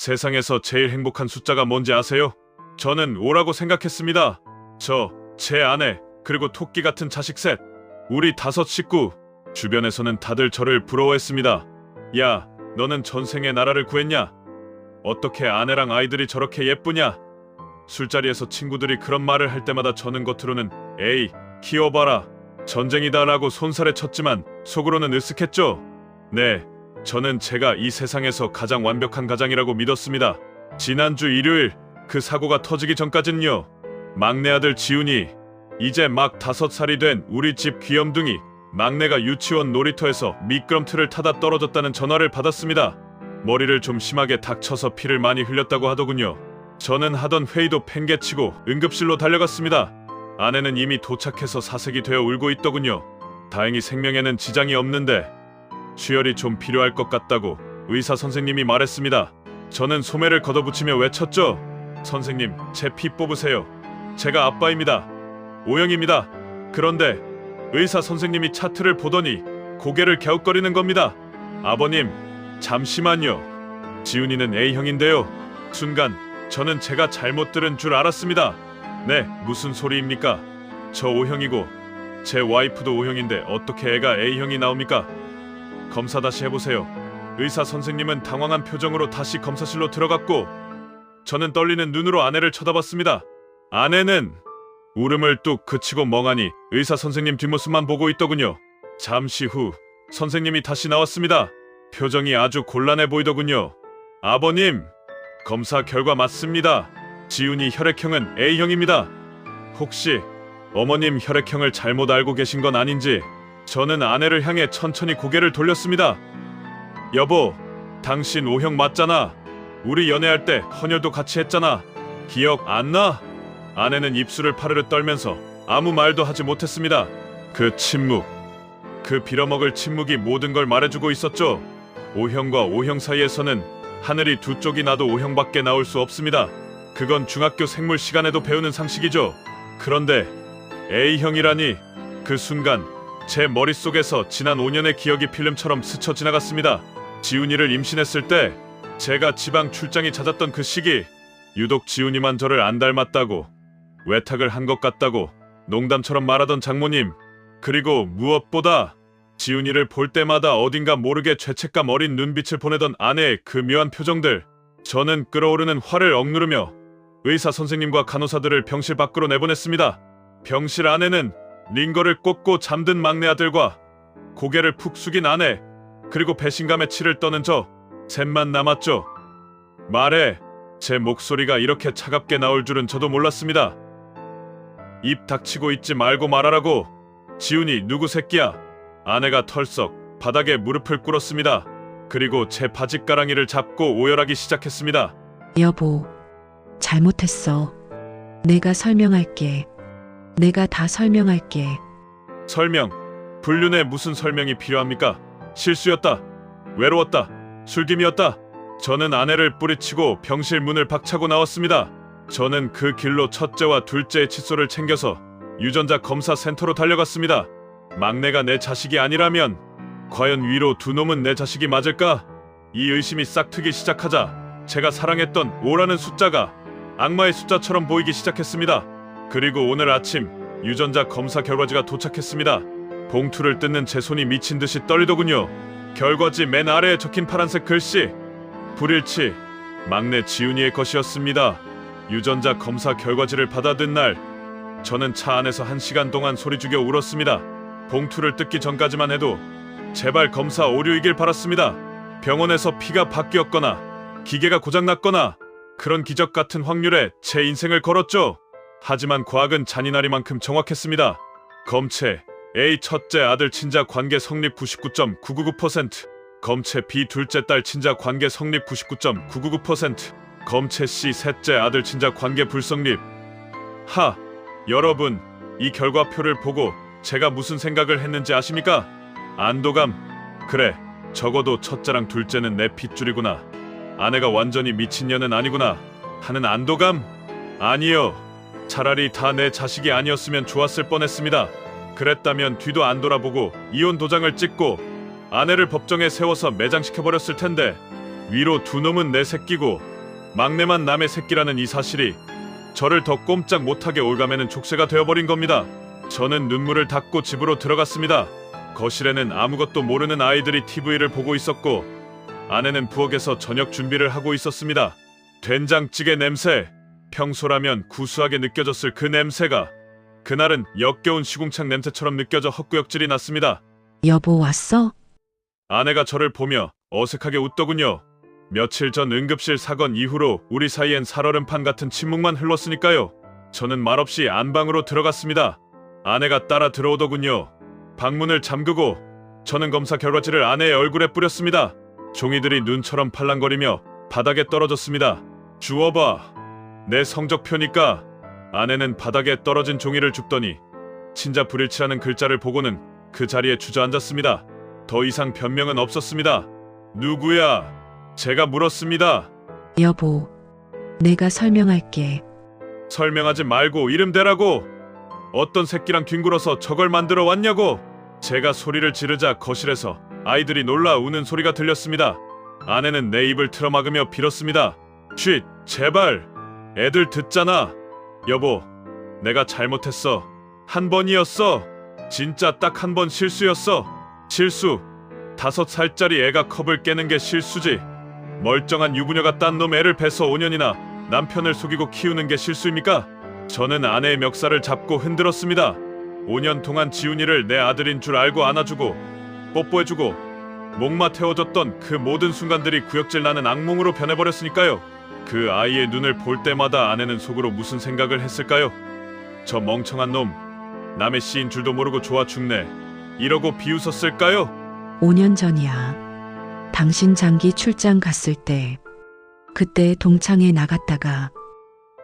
세상에서 제일 행복한 숫자가 뭔지 아세요? 저는 5라고 생각했습니다. 제 아내, 그리고 토끼 같은 자식 셋. 우리 5 식구. 주변에서는 다들 저를 부러워했습니다. 야, 너는 전생에 나라를 구했냐? 어떻게 아내랑 아이들이 저렇게 예쁘냐? 술자리에서 친구들이 그런 말을 할 때마다 저는 겉으로는 에이, 키워봐라, 전쟁이다 라고 손살에 쳤지만 속으로는 으쓱했죠. 네, 저는 제가 이 세상에서 가장 완벽한 가장이라고 믿었습니다. 지난주 일요일 그 사고가 터지기 전까지는요. 막내 아들 지훈이 이제 막 5살이 된 우리 집 귀염둥이 막내가 유치원 놀이터에서 미끄럼틀을 타다 떨어졌다는 전화를 받았습니다. 머리를 좀 심하게 닥쳐서 피를 많이 흘렸다고 하더군요. 저는 하던 회의도 팽개치고 응급실로 달려갔습니다. 아내는 이미 도착해서 사색이 되어 울고 있더군요. 다행히 생명에는 지장이 없는데 수혈이 좀 필요할 것 같다고 의사 선생님이 말했습니다. 저는 소매를 걷어붙이며 외쳤죠. 선생님, 제 피 뽑으세요. 제가 아빠입니다. O형입니다. 그런데 의사 선생님이 차트를 보더니 고개를 갸웃거리는 겁니다. 아버님, 잠시만요. 지훈이는 A형인데요. 순간 저는 제가 잘못 들은 줄 알았습니다. 네, 무슨 소리입니까? 저 O형이고 제 와이프도 O형인데 어떻게 애가 A형이 나옵니까? 검사 다시 해보세요. 의사 선생님은 당황한 표정으로 다시 검사실로 들어갔고 저는 떨리는 눈으로 아내를 쳐다봤습니다. 아내는 울음을 뚝 그치고 멍하니 의사 선생님 뒷모습만 보고 있더군요. 잠시 후 선생님이 다시 나왔습니다. 표정이 아주 곤란해 보이더군요. 아버님, 검사 결과 맞습니다. 지훈이 혈액형은 A형입니다. 혹시 어머님 혈액형을 잘못 알고 계신 건 아닌지. 저는 아내를 향해 천천히 고개를 돌렸습니다. 여보, 당신 O형 맞잖아. 우리 연애할 때 헌혈도 같이 했잖아. 기억 안 나? 아내는 입술을 파르르 떨면서 아무 말도 하지 못했습니다. 그 침묵, 그 빌어먹을 침묵이 모든 걸 말해주고 있었죠. O형과 O형 사이에서는 하늘이 두 쪽이 나도 O형밖에 나올 수 없습니다. 그건 중학교 생물 시간에도 배우는 상식이죠. 그런데 A형이라니. 그 순간 제 머릿속에서 지난 5년의 기억이 필름처럼 스쳐 지나갔습니다. 지훈이를 임신했을 때 제가 지방 출장이 잦았던 그 시기, 유독 지훈이만 저를 안 닮았다고, 외탁을 한 것 같다고 농담처럼 말하던 장모님, 그리고 무엇보다 지훈이를 볼 때마다 어딘가 모르게 죄책감 어린 눈빛을 보내던 아내의 그 묘한 표정들. 저는 끓어오르는 화를 억누르며 의사 선생님과 간호사들을 병실 밖으로 내보냈습니다. 병실 안에는 링거를 꽂고 잠든 막내 아들과 고개를 푹 숙인 아내, 그리고 배신감에 치를 떠는 저 셋만 남았죠. 말해. 제 목소리가 이렇게 차갑게 나올 줄은 저도 몰랐습니다. 입 닥치고 있지 말고 말하라고. 지훈이 누구 새끼야? 아내가 털썩 바닥에 무릎을 꿇었습니다. 그리고 제 바짓가랑이를 잡고 오열하기 시작했습니다. 여보, 잘못했어. 내가 설명할게. 내가 다 설명할게. 설명? 불륜에 무슨 설명이 필요합니까? 실수였다. 외로웠다. 술김이었다. 저는 아내를 뿌리치고 병실 문을 박차고 나왔습니다. 저는 그 길로 첫째와 둘째의 칫솔을 챙겨서 유전자 검사 센터로 달려갔습니다. 막내가 내 자식이 아니라면 과연 위로 두 놈은 내 자식이 맞을까? 이 의심이 싹트기 시작하자 제가 사랑했던 5라는 숫자가 악마의 숫자처럼 보이기 시작했습니다. 그리고 오늘 아침 유전자 검사 결과지가 도착했습니다. 봉투를 뜯는 제 손이 미친 듯이 떨리더군요. 결과지 맨 아래에 적힌 파란색 글씨, 불일치, 막내 지훈이의 것이었습니다. 유전자 검사 결과지를 받아든 날, 저는 차 안에서 1시간 동안 소리 죽여 울었습니다. 봉투를 뜯기 전까지만 해도 제발 검사 오류이길 바랐습니다. 병원에서 피가 바뀌었거나 기계가 고장났거나 그런 기적 같은 확률에 제 인생을 걸었죠. 하지만 과학은 잔인하리만큼 정확했습니다. 검체 A 첫째 아들 친자 관계 성립 99.999%, 검체 B 둘째 딸 친자 관계 성립 99.999%, 검체 C 셋째 아들 친자 관계 불성립. 여러분, 이 결과표를 보고 제가 무슨 생각을 했는지 아십니까? 안도감. 그래, 적어도 첫째랑 둘째는 내 핏줄이구나. 아내가 완전히 미친년은 아니구나 하는 안도감? 아니요. 차라리 다 내 자식이 아니었으면 좋았을 뻔했습니다. 그랬다면 뒤도 안 돌아보고 이혼 도장을 찍고 아내를 법정에 세워서 매장시켜버렸을 텐데, 위로 두 놈은 내 새끼고 막내만 남의 새끼라는 이 사실이 저를 더 꼼짝 못하게 올가매는 족쇄가 되어버린 겁니다. 저는 눈물을 닦고 집으로 들어갔습니다. 거실에는 아무것도 모르는 아이들이 TV를 보고 있었고 아내는 부엌에서 저녁 준비를 하고 있었습니다. 된장찌개 냄새, 평소라면 구수하게 느껴졌을 그 냄새가 그날은 역겨운 시궁창 냄새처럼 느껴져 헛구역질이 났습니다. 여보 왔어? 아내가 저를 보며 어색하게 웃더군요. 며칠 전 응급실 사건 이후로 우리 사이엔 살얼음판 같은 침묵만 흘렀으니까요. 저는 말없이 안방으로 들어갔습니다. 아내가 따라 들어오더군요. 방문을 잠그고 저는 검사 결과지를 아내의 얼굴에 뿌렸습니다. 종이들이 눈처럼 팔랑거리며 바닥에 떨어졌습니다. 주워봐. 내 성적표니까. 아내는 바닥에 떨어진 종이를 줍더니 친자 불일치라는 글자를 보고는 그 자리에 주저앉았습니다. 더 이상 변명은 없었습니다. 누구야? 제가 물었습니다. 여보, 내가 설명할게. 설명하지 말고 이름 대라고. 어떤 새끼랑 뒹굴어서 저걸 만들어 왔냐고. 제가 소리를 지르자 거실에서 아이들이 놀라 우는 소리가 들렸습니다. 아내는 내 입을 틀어막으며 빌었습니다. 쉿, 제발. 애들 듣잖아. 여보, 내가 잘못했어. 한 번이었어. 진짜 딱 한 번 실수였어. 실수. 5살짜리 애가 컵을 깨는 게 실수지. 멀쩡한 유부녀가 딴 놈 애를 뺏어 5년이나 남편을 속이고 키우는 게 실수입니까? 저는 아내의 멱살을 잡고 흔들었습니다. 5년 동안 지훈이를 내 아들인 줄 알고 안아주고 뽀뽀해주고 목마 태워줬던 그 모든 순간들이 구역질 나는 악몽으로 변해버렸으니까요. 그 아이의 눈을 볼 때마다 아내는 속으로 무슨 생각을 했을까요? 저 멍청한 놈, 남의 씨인 줄도 모르고 좋아 죽네, 이러고 비웃었을까요? 5년 전이야. 당신 장기 출장 갔을 때. 그때 동창회 나갔다가.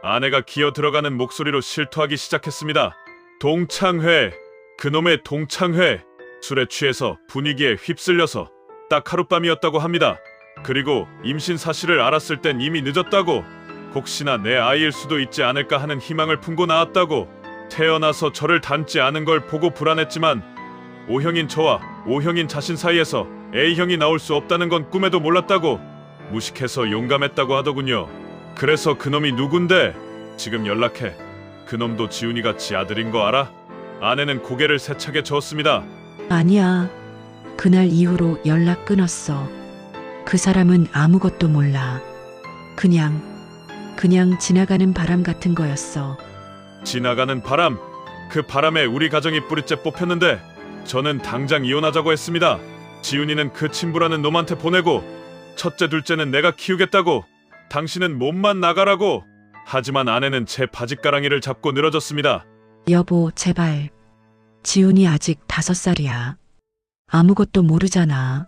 아내가 기어 들어가는 목소리로 실토하기 시작했습니다. 동창회, 그놈의 동창회. 술에 취해서 분위기에 휩쓸려서 딱 하룻밤이었다고 합니다. 그리고 임신 사실을 알았을 땐 이미 늦었다고. 혹시나 내 아이일 수도 있지 않을까 하는 희망을 품고 나왔다고. 태어나서 저를 닮지 않은 걸 보고 불안했지만 O형인 저와 O형인 자신 사이에서 A형이 나올 수 없다는 건 꿈에도 몰랐다고. 무식해서 용감했다고 하더군요. 그래서 그놈이 누군데? 지금 연락해. 그놈도 지훈이같이 아들인 거 알아? 아내는 고개를 세차게 저었습니다. 아니야. 그날 이후로 연락 끊었어. 그 사람은 아무것도 몰라. 그냥 지나가는 바람 같은 거였어. 지나가는 바람? 그 바람에 우리 가정이 뿌리째 뽑혔는데 저는 당장 이혼하자고 했습니다. 지훈이는 그 친부라는 놈한테 보내고 첫째 둘째는 내가 키우겠다고. 당신은 몸만 나가라고. 하지만 아내는 제 바짓가랑이를 잡고 늘어졌습니다. 여보, 제발. 지훈이 아직 5살이야. 아무것도 모르잖아.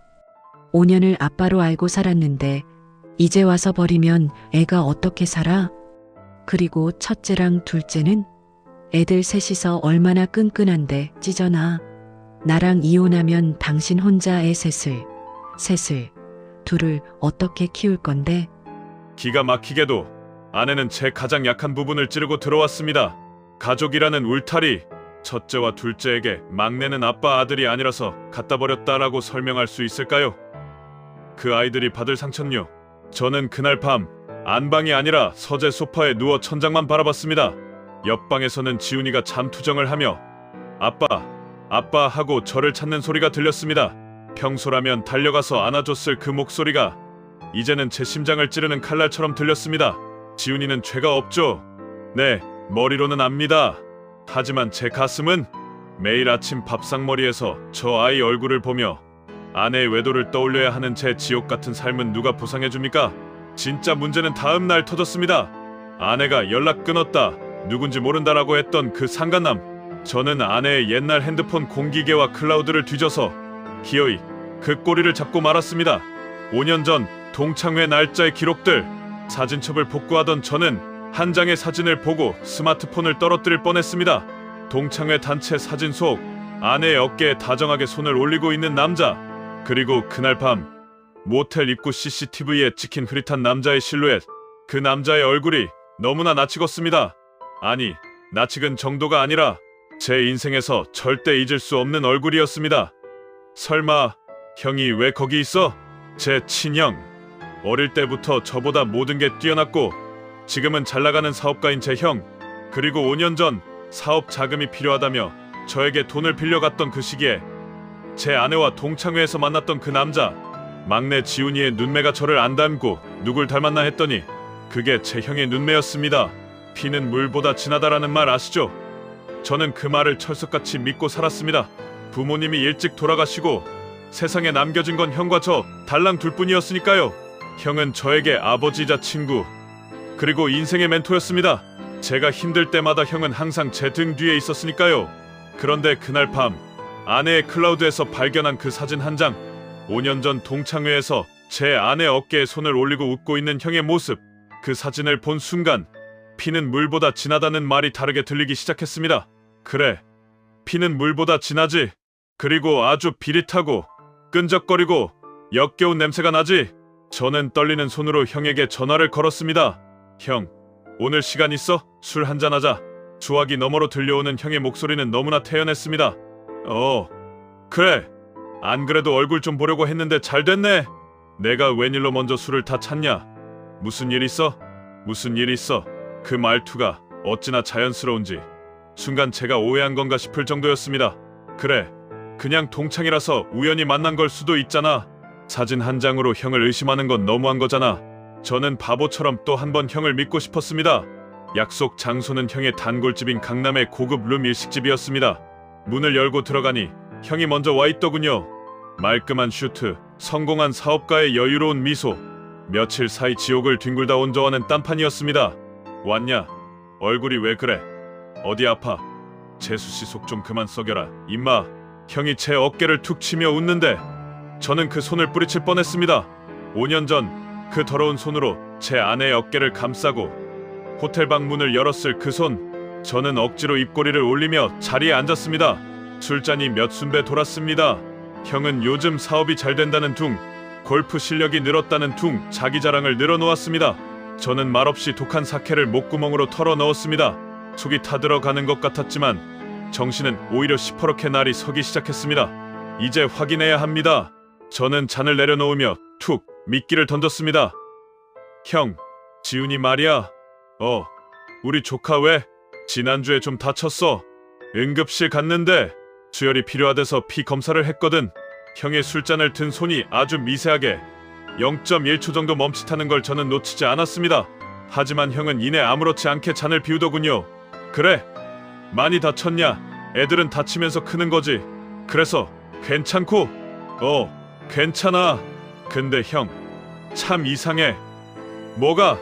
5년을 아빠로 알고 살았는데 이제 와서 버리면 애가 어떻게 살아? 그리고 첫째랑 둘째는? 애들 셋이서 얼마나 끈끈한데 찢어나. 나랑 이혼하면 당신 혼자 애 셋을, 둘을 어떻게 키울 건데? 기가 막히게도 아내는 제 가장 약한 부분을 찌르고 들어왔습니다. 가족이라는 울타리. 첫째와 둘째에게 막내는 아빠 아들이 아니라서 갖다 버렸다라고 설명할 수 있을까요? 그 아이들이 받을 상처는요. 저는 그날 밤 안방이 아니라 서재 소파에 누워 천장만 바라봤습니다. 옆방에서는 지훈이가 잠투정을 하며 아빠 하고 저를 찾는 소리가 들렸습니다. 평소라면 달려가서 안아줬을 그 목소리가 이제는 제 심장을 찌르는 칼날처럼 들렸습니다. 지훈이는 죄가 없죠. 네, 머리로는 압니다. 하지만 제 가슴은 매일 아침 밥상머리에서 저 아이 얼굴을 보며 아내의 외도를 떠올려야 하는 제 지옥 같은 삶은 누가 보상해줍니까? 진짜 문제는 다음 날 터졌습니다. 아내가 연락 끊었다, 누군지 모른다라고 했던 그 상간남. 저는 아내의 옛날 핸드폰 공기계와 클라우드를 뒤져서 기어이 그 꼬리를 잡고 말았습니다. 5년 전 동창회 날짜의 기록들. 사진첩을 복구하던 저는 한 장의 사진을 보고 스마트폰을 떨어뜨릴 뻔했습니다. 동창회 단체 사진 속 아내의 어깨에 다정하게 손을 올리고 있는 남자. 그리고 그날 밤 모텔 입구 CCTV에 찍힌 흐릿한 남자의 실루엣. 그 남자의 얼굴이 너무나 낯익었습니다. 아니, 낯익은 정도가 아니라 제 인생에서 절대 잊을 수 없는 얼굴이었습니다. 설마 형이 왜 거기 있어? 제 친형. 어릴 때부터 저보다 모든 게 뛰어났고 지금은 잘 나가는 사업가인 제 형, 그리고 5년 전 사업 자금이 필요하다며 저에게 돈을 빌려갔던 그 시기에 제 아내와 동창회에서 만났던 그 남자, 막내 지훈이의 눈매가 저를 안 닮고 누굴 닮았나 했더니 그게 제 형의 눈매였습니다. 피는 물보다 진하다라는 말 아시죠? 저는 그 말을 철석같이 믿고 살았습니다. 부모님이 일찍 돌아가시고 세상에 남겨진 건 형과 저 달랑 둘뿐이었으니까요. 형은 저에게 아버지이자 친구, 그리고 인생의 멘토였습니다. 제가 힘들 때마다 형은 항상 제 등 뒤에 있었으니까요. 그런데 그날 밤 아내의 클라우드에서 발견한 그 사진 한 장, 5년 전 동창회에서 제 아내 어깨에 손을 올리고 웃고 있는 형의 모습, 그 사진을 본 순간 피는 물보다 진하다는 말이 다르게 들리기 시작했습니다. 그래, 피는 물보다 진하지. 그리고 아주 비릿하고 끈적거리고 역겨운 냄새가 나지. 저는 떨리는 손으로 형에게 전화를 걸었습니다. 형, 오늘 시간 있어? 술 한잔하자. 수화기 너머로 들려오는 형의 목소리는 너무나 태연했습니다. 그래. 안 그래도 얼굴 좀 보려고 했는데 잘 됐네. 내가 웬일로 먼저 술을 다 찼냐? 무슨 일 있어? 무슨 일 있어? 그 말투가 어찌나 자연스러운지 순간 제가 오해한 건가 싶을 정도였습니다. 그래, 그냥 동창이라서 우연히 만난 걸 수도 있잖아. 사진 한 장으로 형을 의심하는 건 너무한 거잖아. 저는 바보처럼 또 한 번 형을 믿고 싶었습니다. 약속 장소는 형의 단골집인 강남의 고급 룸 일식집이었습니다. 문을 열고 들어가니 형이 먼저 와 있더군요. 말끔한 슈트, 성공한 사업가의 여유로운 미소, 며칠 사이 지옥을 뒹굴다 온 저와는 딴판이었습니다. 왔냐? 얼굴이 왜 그래? 어디 아파? 재수씨 속 좀 그만 썩여라, 임마. 형이 제 어깨를 툭 치며 웃는데 저는 그 손을 뿌리칠 뻔했습니다. 5년 전 그 더러운 손으로 제 아내의 어깨를 감싸고 호텔방 문을 열었을 그 손, 저는 억지로 입꼬리를 올리며 자리에 앉았습니다. 술잔이 몇 순배 돌았습니다. 형은 요즘 사업이 잘 된다는 둥, 골프 실력이 늘었다는 둥, 자기 자랑을 늘어놓았습니다. 저는 말없이 독한 사케를 목구멍으로 털어 넣었습니다. 속이 타들어가는 것 같았지만 정신은 오히려 시퍼렇게 날이 서기 시작했습니다. 이제 확인해야 합니다. 저는 잔을 내려놓으며 툭 미끼를 던졌습니다. 형, 지훈이 말이야. 우리 조카 왜? 지난주에 좀 다쳤어. 응급실 갔는데 수혈이 필요하대서 피 검사를 했거든. 형의 술잔을 든 손이 아주 미세하게 0.1초 정도 멈칫하는 걸 저는 놓치지 않았습니다. 하지만 형은 이내 아무렇지 않게 잔을 비우더군요. 그래, 많이 다쳤냐? 애들은 다치면서 크는 거지. 그래서 괜찮고? 괜찮아. 근데 형, 참 이상해. 뭐가?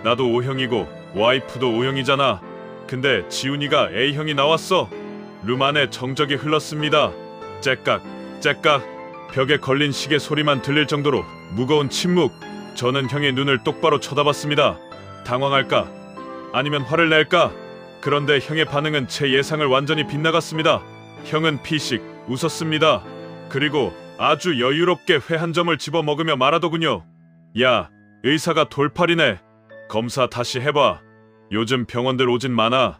나도 O형이고 와이프도 O형이잖아. 근데 지훈이가 A형이 나왔어. 룸 안에 정적이 흘렀습니다. 째깍, 째깍. 벽에 걸린 시계 소리만 들릴 정도로 무거운 침묵. 저는 형의 눈을 똑바로 쳐다봤습니다. 당황할까? 아니면 화를 낼까? 그런데 형의 반응은 제 예상을 완전히 빗나갔습니다. 형은 피식 웃었습니다. 그리고 아주 여유롭게 회 한 점을 집어먹으며 말하더군요. 야, 의사가 돌팔이네. 검사 다시 해봐. 요즘 병원들 오진 많아.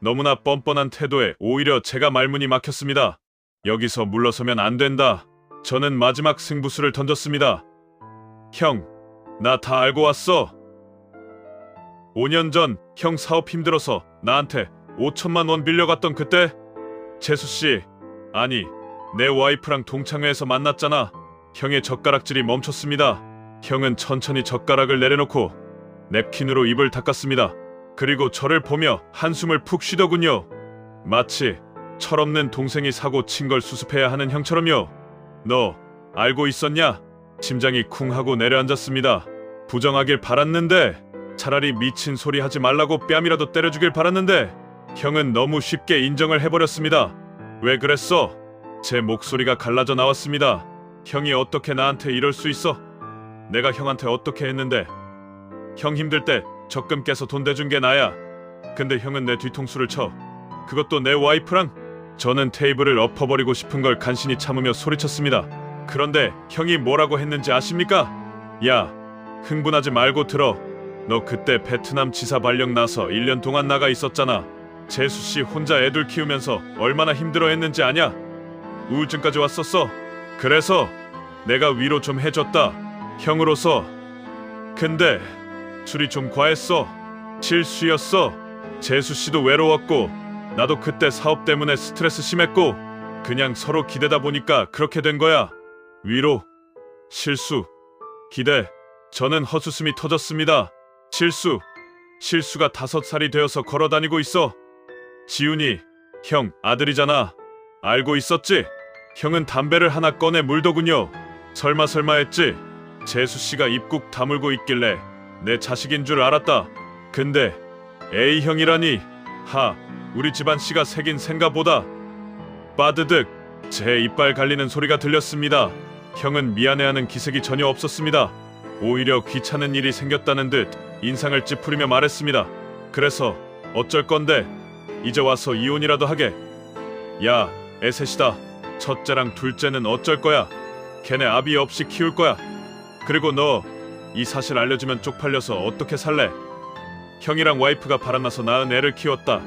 너무나 뻔뻔한 태도에 오히려 제가 말문이 막혔습니다. 여기서 물러서면 안 된다. 저는 마지막 승부수를 던졌습니다. 형, 나 다 알고 왔어. 5년 전 형 사업 힘들어서 나한테 5천만 원 빌려갔던 그때 재수씨, 아니 내 와이프랑 동창회에서 만났잖아. 형의 젓가락질이 멈췄습니다. 형은 천천히 젓가락을 내려놓고 냅킨으로 입을 닦았습니다. 그리고 저를 보며 한숨을 푹 쉬더군요. 마치 철없는 동생이 사고 친 걸 수습해야 하는 형처럼요. 너 알고 있었냐? 심장이 쿵 하고 내려앉았습니다. 부정하길 바랐는데, 차라리 미친 소리 하지 말라고 뺨이라도 때려주길 바랐는데 형은 너무 쉽게 인정을 해버렸습니다. 왜 그랬어? 제 목소리가 갈라져 나왔습니다. 형이 어떻게 나한테 이럴 수 있어? 내가 형한테 어떻게 했는데? 형 힘들 때 적금 깨서 돈 대준 게 나야. 근데 형은 내 뒤통수를 쳐. 그것도 내 와이프랑. 저는 테이블을 엎어버리고 싶은 걸 간신히 참으며 소리쳤습니다. 그런데 형이 뭐라고 했는지 아십니까? 야, 흥분하지 말고 들어. 너 그때 베트남 지사 발령 나서 1년 동안 나가 있었잖아. 재수씨 혼자 애들 키우면서 얼마나 힘들어했는지 아냐? 우울증까지 왔었어. 그래서 내가 위로 좀 해줬다. 형으로서. 근데 술이 좀 과했어. 실수였어. 재수 씨도 외로웠고 나도 그때 사업 때문에 스트레스 심했고 그냥 서로 기대다 보니까 그렇게 된 거야. 위로, 실수, 기대. 저는 헛웃음이 터졌습니다. 실수가 5살이 되어서 걸어다니고 있어. 지훈이, 형 아들이잖아. 알고 있었지? 형은 담배를 하나 꺼내 물더군요. 설마 했지. 재수씨가 입국 다물고 있길래 내 자식인 줄 알았다. 근데 A형이라니. 우리 집안 씨가 새긴 생가보다. 빠드득 제 이빨 갈리는 소리가 들렸습니다. 형은 미안해하는 기색이 전혀 없었습니다. 오히려 귀찮은 일이 생겼다는 듯 인상을 찌푸리며 말했습니다. 그래서 어쩔 건데? 이제 와서 이혼이라도 하게. 야, 애셋이다. 첫째랑 둘째는 어쩔 거야? 걔네 아비 없이 키울 거야. 그리고 너 이 사실 알려주면 쪽팔려서 어떻게 살래? 형이랑 와이프가 바람나서 낳은 애를 키웠다.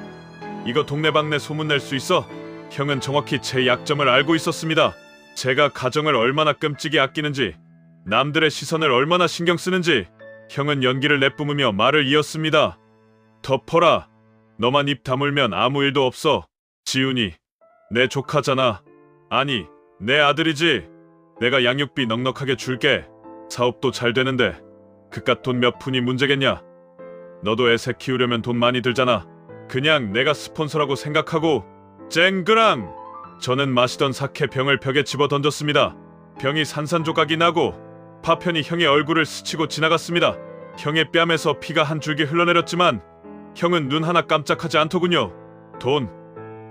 이거 동네방네 소문낼 수 있어? 형은 정확히 제 약점을 알고 있었습니다. 제가 가정을 얼마나 끔찍이 아끼는지, 남들의 시선을 얼마나 신경 쓰는지. 형은 연기를 내뿜으며 말을 이었습니다. 덮어라. 너만 입 다물면 아무 일도 없어. 지훈이 내 조카잖아. 아니, 내 아들이지. 내가 양육비 넉넉하게 줄게. 사업도 잘 되는데 그깟 돈 몇 푼이 문제겠냐. 너도 애새 키우려면 돈 많이 들잖아. 그냥 내가 스폰서라고 생각하고. 쨍그랑! 저는 마시던 사케 병을 벽에 집어 던졌습니다. 병이 산산조각이 나고 파편이 형의 얼굴을 스치고 지나갔습니다. 형의 뺨에서 피가 한 줄기 흘러내렸지만 형은 눈 하나 깜짝하지 않더군요. 돈.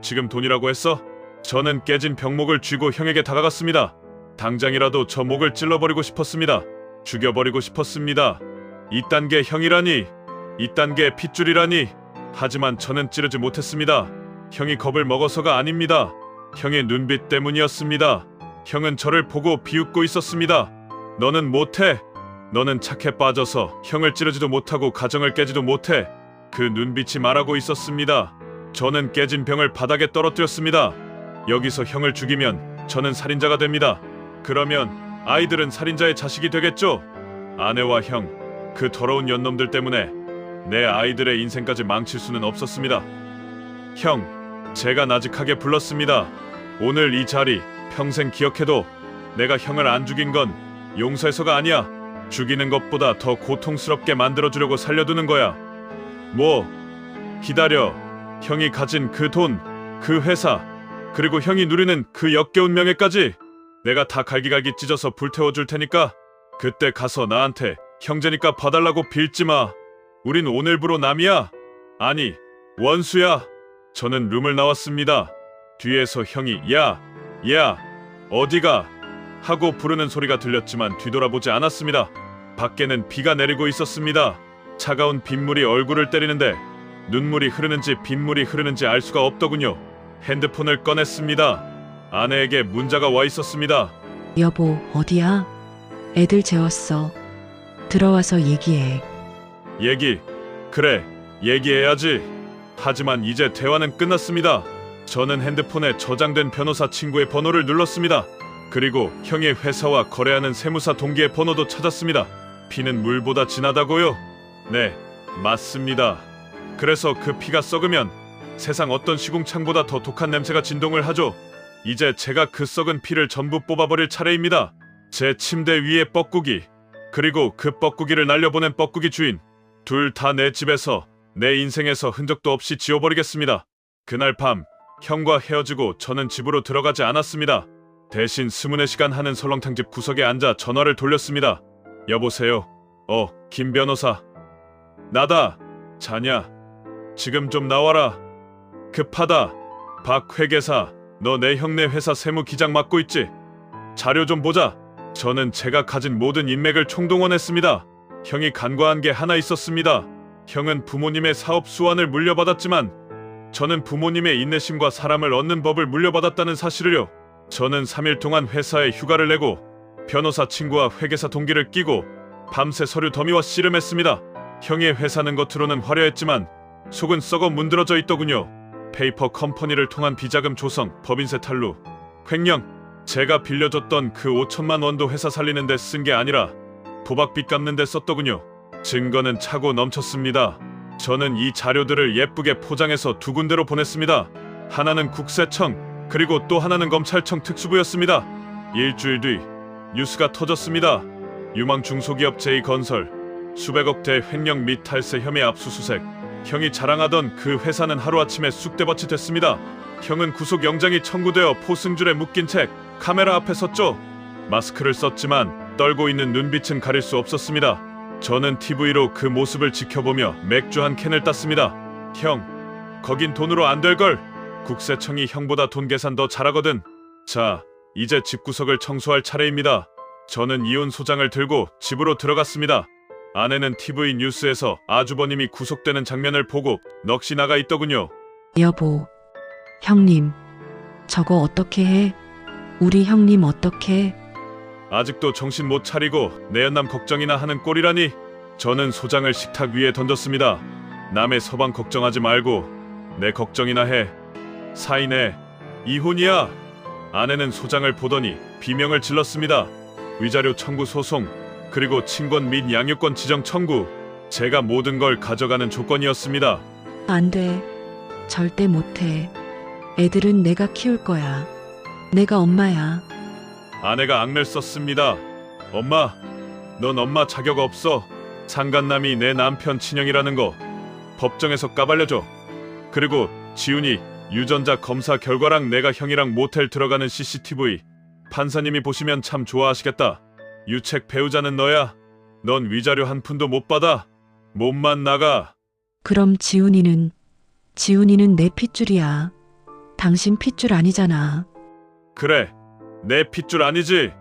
지금 돈이라고 했어? 저는 깨진 병목을 쥐고 형에게 다가갔습니다. 당장이라도 저 목을 찔러버리고 싶었습니다. 죽여버리고 싶었습니다. 이딴 게 형이라니. 이딴 게 핏줄이라니. 하지만 저는 찌르지 못했습니다. 형이 겁을 먹어서가 아닙니다. 형의 눈빛 때문이었습니다. 형은 저를 보고 비웃고 있었습니다. 너는 못해. 너는 착해 빠져서 형을 찌르지도 못하고 가정을 깨지도 못해. 그 눈빛이 말하고 있었습니다. 저는 깨진 병을 바닥에 떨어뜨렸습니다. 여기서 형을 죽이면 저는 살인자가 됩니다. 그러면 아이들은 살인자의 자식이 되겠죠? 아내와 형, 그 더러운 연놈들 때문에 내 아이들의 인생까지 망칠 수는 없었습니다. 형, 제가 나직하게 불렀습니다. 오늘 이 자리 평생 기억해도 내가 형을 안 죽인 건 용서해서가 아니야. 죽이는 것보다 더 고통스럽게 만들어주려고 살려두는 거야. 뭐? 기다려. 형이 가진 그 돈, 그 회사, 그리고 형이 누리는 그 역겨운 명예까지 내가 다 갈기갈기 찢어서 불태워줄 테니까 그때 가서 나한테 형제니까 봐달라고 빌지 마. 우린 오늘부로 남이야. 아니, 원수야. 저는 룸을 나왔습니다. 뒤에서 형이 야, 어디가? 하고 부르는 소리가 들렸지만 뒤돌아보지 않았습니다. 밖에는 비가 내리고 있었습니다. 차가운 빗물이 얼굴을 때리는데 눈물이 흐르는지 빗물이 흐르는지 알 수가 없더군요. 핸드폰을 꺼냈습니다. 아내에게 문자가 와 있었습니다. 여보, 어디야? 애들 재웠어. 들어와서 얘기해. 그래, 얘기해야지. 하지만 이제 대화는 끝났습니다. 저는 핸드폰에 저장된 변호사 친구의 번호를 눌렀습니다. 그리고 형의 회사와 거래하는 세무사 동기의 번호도 찾았습니다. 피는 물보다 진하다고요? 네, 맞습니다. 그래서 그 피가 썩으면 세상 어떤 시궁창보다 더 독한 냄새가 진동을 하죠. 이제 제가 그 썩은 피를 전부 뽑아버릴 차례입니다. 제 침대 위에 뻐꾸기, 그리고 그 뻐꾸기를 날려보낸 뻐꾸기 주인, 둘 다 내 집에서, 내 인생에서 흔적도 없이 지워버리겠습니다. 그날 밤 형과 헤어지고 저는 집으로 들어가지 않았습니다. 대신 24시간 하는 설렁탕집 구석에 앉아 전화를 돌렸습니다. 여보세요. 김 변호사. 나다. 자냐? 지금 좀 나와라. 급하다. 박 회계사, 너 내 형네 회사 세무 기장 맡고 있지? 자료 좀 보자. 저는 제가 가진 모든 인맥을 총동원했습니다. 형이 간과한 게 하나 있었습니다. 형은 부모님의 사업 수완을 물려받았지만 저는 부모님의 인내심과 사람을 얻는 법을 물려받았다는 사실을요. 저는 3일 동안 회사에 휴가를 내고 변호사 친구와 회계사 동기를 끼고 밤새 서류 더미와 씨름했습니다. 형의 회사는 겉으로는 화려했지만 속은 썩어 문드러져 있더군요. 페이퍼 컴퍼니를 통한 비자금 조성, 법인세 탈루, 횡령. 제가 빌려줬던 그 5천만 원도 회사 살리는 데 쓴 게 아니라 도박빚 갚는 데 썼더군요. 증거는 차고 넘쳤습니다. 저는 이 자료들을 예쁘게 포장해서 두 군데로 보냈습니다. 하나는 국세청, 그리고 또 하나는 검찰청 특수부였습니다. 일주일 뒤 뉴스가 터졌습니다. 유망 중소기업 제2건설 수백억대 횡령 및 탈세 혐의 압수수색. 형이 자랑하던 그 회사는 하루아침에 쑥대밭이 됐습니다. 형은 구속영장이 청구되어 포승줄에 묶인 채 카메라 앞에 섰죠. 마스크를 썼지만 떨고 있는 눈빛은 가릴 수 없었습니다. 저는 TV로 그 모습을 지켜보며 맥주 한 캔을 땄습니다. 형, 거긴 돈으로 안 될걸. 국세청이 형보다 돈 계산 더 잘하거든. 자, 이제 집구석을 청소할 차례입니다. 저는 이혼 소장을 들고 집으로 들어갔습니다. 아내는 TV 뉴스에서 아주버님이 구속되는 장면을 보고 넋이 나가 있더군요. 여보, 형님, 저거 어떻게 해? 우리 형님 어떻게? 아직도 정신 못 차리고 내연남 걱정이나 하는 꼴이라니. 저는 소장을 식탁 위에 던졌습니다. 남의 서방 걱정하지 말고 내 걱정이나 해. 사인해. 이혼이야. 아내는 소장을 보더니 비명을 질렀습니다. 위자료 청구 소송, 그리고 친권 및 양육권 지정 청구. 제가 모든 걸 가져가는 조건이었습니다. 안 돼. 절대 못 해. 애들은 내가 키울 거야. 내가 엄마야. 아내가 악을 썼습니다. 엄마, 넌 엄마 자격 없어. 상간남이 내 남편 친형이라는 거 법정에서 까발려줘. 그리고 지훈이 유전자 검사 결과랑 내가 형이랑 모텔 들어가는 CCTV 판사님이 보시면 참 좋아하시겠다. 유책 배우자는 너야. 넌 위자료 한 푼도 못 받아. 몸만 나가. 그럼 지훈이는 내 핏줄이야. 당신 핏줄 아니잖아. 그래, 내 핏줄 아니지.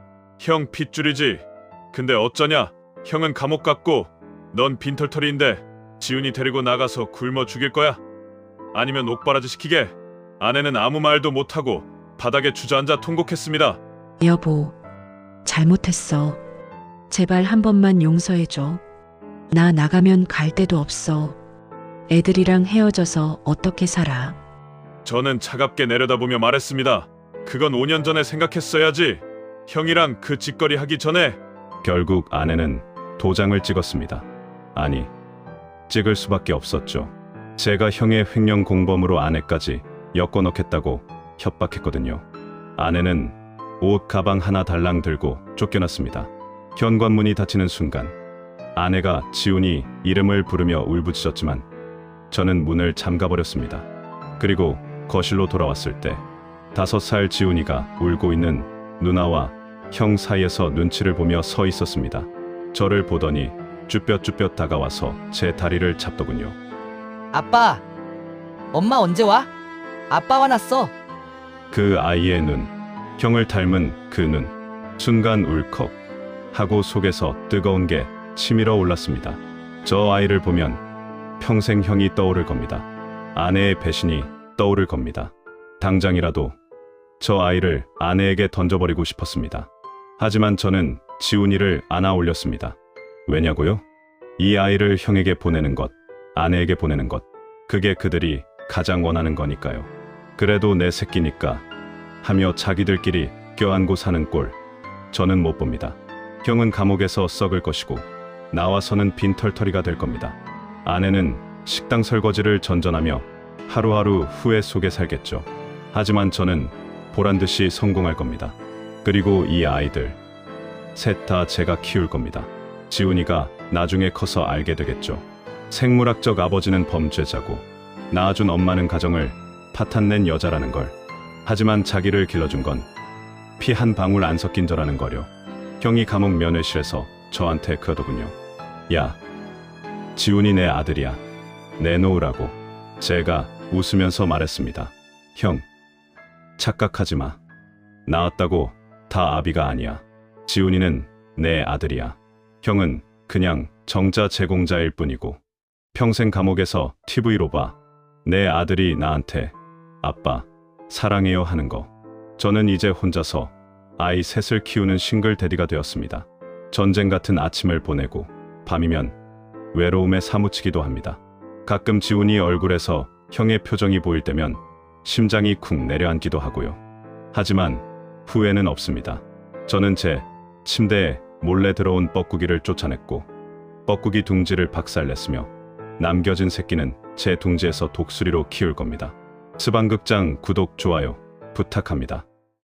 형 핏줄이지. 근데 어쩌냐. 형은 감옥 갔고 넌 빈털터리인데 지훈이 데리고 나가서 굶어 죽일 거야? 아니면 옥바라지 시키게? 아내는 아무 말도 못하고 바닥에 주저앉아 통곡했습니다. 여보, 잘못했어. 제발 한 번만 용서해줘. 나 나가면 갈 데도 없어. 애들이랑 헤어져서 어떻게 살아? 저는 차갑게 내려다보며 말했습니다. 그건 5년 전에 생각했어야지. 형이랑 그 짓거리 하기 전에. 결국 아내는 도장을 찍었습니다. 아니, 찍을 수밖에 없었죠. 제가 형의 횡령 공범으로 아내까지 엮어 넣겠다고 협박했거든요. 아내는 옷 가방 하나 달랑 들고 쫓겨났습니다. 현관문이 닫히는 순간 아내가 지훈이 이름을 부르며 울부짖었지만 저는 문을 잠가버렸습니다. 그리고 거실로 돌아왔을 때 5살 지훈이가 울고 있는 누나와 형 사이에서 눈치를 보며 서 있었습니다. 저를 보더니 쭈뼛쭈뼛 다가와서 제 다리를 잡더군요. 아빠, 엄마 언제 와? 아빠 화났어. 그 아이의 눈, 형을 닮은 그 눈, 순간 울컥 하고 속에서 뜨거운 게 치밀어 올랐습니다. 저 아이를 보면 평생 형이 떠오를 겁니다. 아내의 배신이 떠오를 겁니다. 당장이라도 저 아이를 아내에게 던져버리고 싶었습니다. 하지만 저는 지훈이를 안아 올렸습니다. 왜냐고요? 이 아이를 형에게 보내는 것, 아내에게 보내는 것, 그게 그들이 가장 원하는 거니까요. 그래도 내 새끼니까 하며 자기들끼리 껴안고 사는 꼴, 저는 못 봅니다. 형은 감옥에서 썩을 것이고 나와서는 빈털터리가 될 겁니다. 아내는 식당 설거지를 전전하며 하루하루 후회 속에 살겠죠. 하지만 저는 보란듯이 성공할 겁니다. 그리고 이 아이들 셋 다 제가 키울 겁니다. 지훈이가 나중에 커서 알게 되겠죠. 생물학적 아버지는 범죄자고 낳아준 엄마는 가정을 파탄낸 여자라는 걸. 하지만 자기를 길러준 건 피 한 방울 안 섞인 저라는 거려. 형이 감옥 면회실에서 저한테 그러더군요. 야, 지훈이 내 아들이야. 내놓으라고. 제가 웃으면서 말했습니다. 형, 착각하지 마. 낳았다고 다 아비가 아니야. 지훈이는 내 아들이야. 형은 그냥 정자 제공자일 뿐이고 평생 감옥에서 TV로 봐. 내 아들이 나한테 아빠, 사랑해요 하는 거. 저는 이제 혼자서 아이 셋을 키우는 싱글 대디가 되었습니다. 전쟁 같은 아침을 보내고 밤이면 외로움에 사무치기도 합니다. 가끔 지훈이 얼굴에서 형의 표정이 보일 때면 심장이 쿵 내려앉기도 하고요. 하지만 후회는 없습니다. 저는 제 침대에 몰래 들어온 뻐꾸기를 쫓아냈고 뻐꾸기 둥지를 박살냈으며 남겨진 새끼는 제 둥지에서 독수리로 키울 겁니다. 스방극장 구독, 좋아요 부탁합니다.